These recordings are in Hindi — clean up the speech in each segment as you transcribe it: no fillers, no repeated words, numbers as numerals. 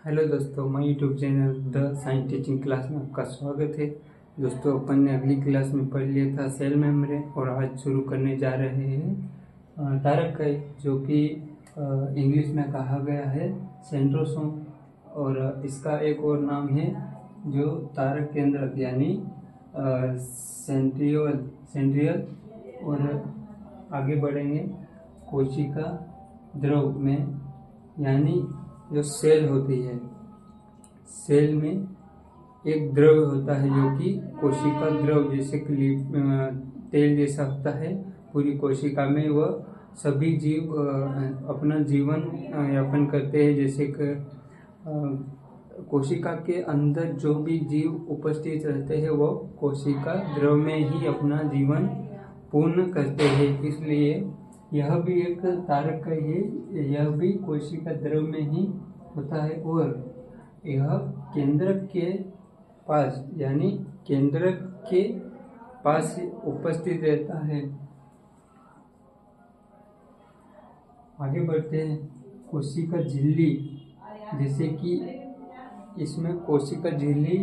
हेलो दोस्तों, मैं YouTube channel the science teaching class में आपका स्वागत है। दोस्तों, अपन ने अगली क्लास में पढ़ लिया था सेल मेम्ब्रेन और आज शुरू करने जा रहे हैं तारक कई, जो कि इंग्लिश में कहा गया है सेंट्रोसोम, और इसका एक और नाम है जो तारक केंद्रक यानी सेंट्रियल। और आगे बढ़ेंगे कोशिका द्रव में, यानी जो सेल होती है, सेल में एक द्रव होता है जो कि कोशिका द्रव जैसे तेल जैसा होता है। पूरी कोशिका में वह सभी जीव अपना जीवन यापन करते हैं। जैसे कि कोशिका के अंदर जो भी जीव उपस्थित रहते हैं वो कोशिका द्रव में ही अपना जीवन पूर्ण करते हैं। इसलिए यह भी एक तारक का ही, यह भी कोशिका द्रव में ही होता है और यह केंद्रक के पास यानी केंद्रक के पास उपस्थित रहता है। आगे बढ़ते हैं कोशिका झिल्ली, जैसे कि इसमें कोशिका झिल्ली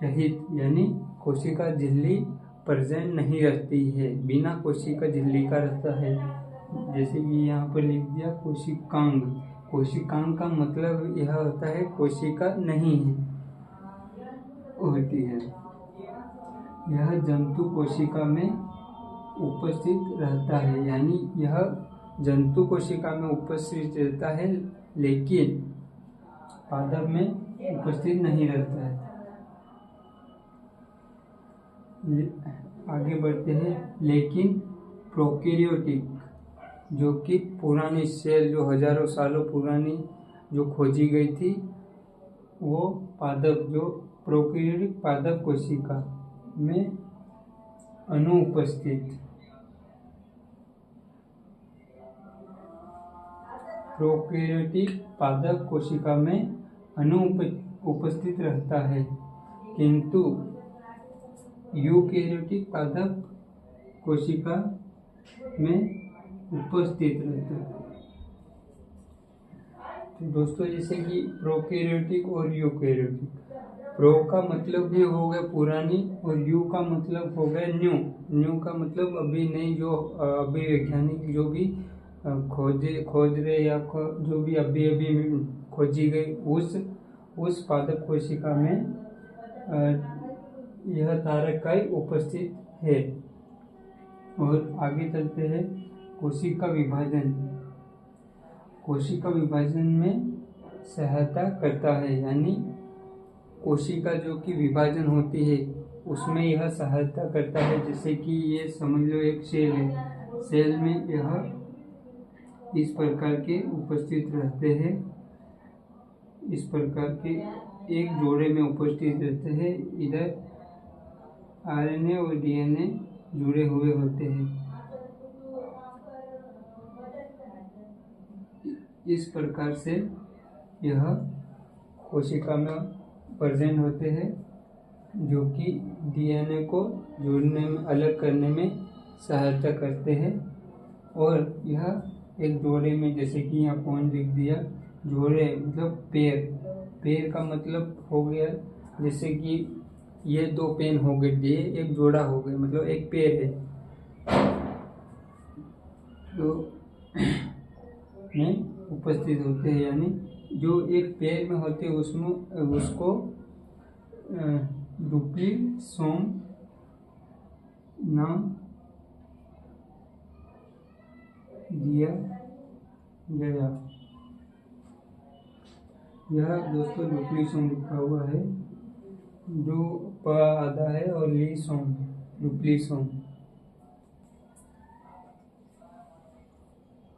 रहित यानी कोशिका झिल्ली प्रेजेंट नहीं रहती है, बिना कोशिका झिल्ली का रहता है। जैसे कि यहाँ पर लिख दिया कोशिकांग। कोशिकांग का मतलब यह होता है कोशिका नहीं है होती है। यह जंतु कोशिका में उपस्थित रहता है, यानी यह जंतु कोशिका में उपस्थित रहता है लेकिन पादप में उपस्थित नहीं रहता है। आगे बढ़ते हैं, लेकिन प्रोकैरियोटिक जो कि पुरानी सेल जो हजारों सालों पुरानी जो खोजी गई थी, वो पादप जो प्रोकैरियोटिक पादप कोशिका में अनुपस्थित, प्रोकैरियोटिक पादप कोशिका में अनुपस्थित रहता है, किंतु यूकैरियोटिक पादप कोशिका में उपस्थित रहता है। तो दोस्तों, जैसे कि प्रोकैरियोटिक और यूकैरियोटिक, प्रो का मतलब भी हो गया पुरानी और यू का मतलब हो गया न्यू। न्यू का मतलब अभी नहीं, जो अभी वैज्ञानिक जो भी खोज रहे या जो भी अभी खोजी गई उस पादप कोशिका में यह तारक काई उपस्थित है। और आगे चलते हैं कोशिका विभाजन। कोशिका विभाजन में सहायता करता है, यानी कोशिका जो कि विभाजन होती है उसमें यह सहायता करता है। जैसे कि ये समझ लो एक सेल है, सेल में यह इस प्रकार के उपस्थित रहते हैं, इस प्रकार के एक जोड़े में उपस्थित रहते हैं। इधर आरएनए और डीएनए जुड़े हुए होते हैं। इस प्रकार से यह कोशिका में प्रेजेंट होते हैं, जो कि डीएनए को जोड़ने में, अलग करने में सहायता करते हैं। और यह एक जोड़े में, जैसे कि यहाँ पॉइंट लिख दिया, जोड़े मतलब पैर का मतलब हो गया, जैसे कि ये दो पेन हो गए, ये एक जोड़ा हो गया, मतलब एक पैर है। तो में उपस्थित होते हैं, यानी जो एक पैर में होते हैं उसमें उसको डुप्लीसोम नाम दिया गया। यह दोस्तों डुप्लीसोम लिखा हुआ है, जो प आधा है और लीसोम डुप्लीसोम।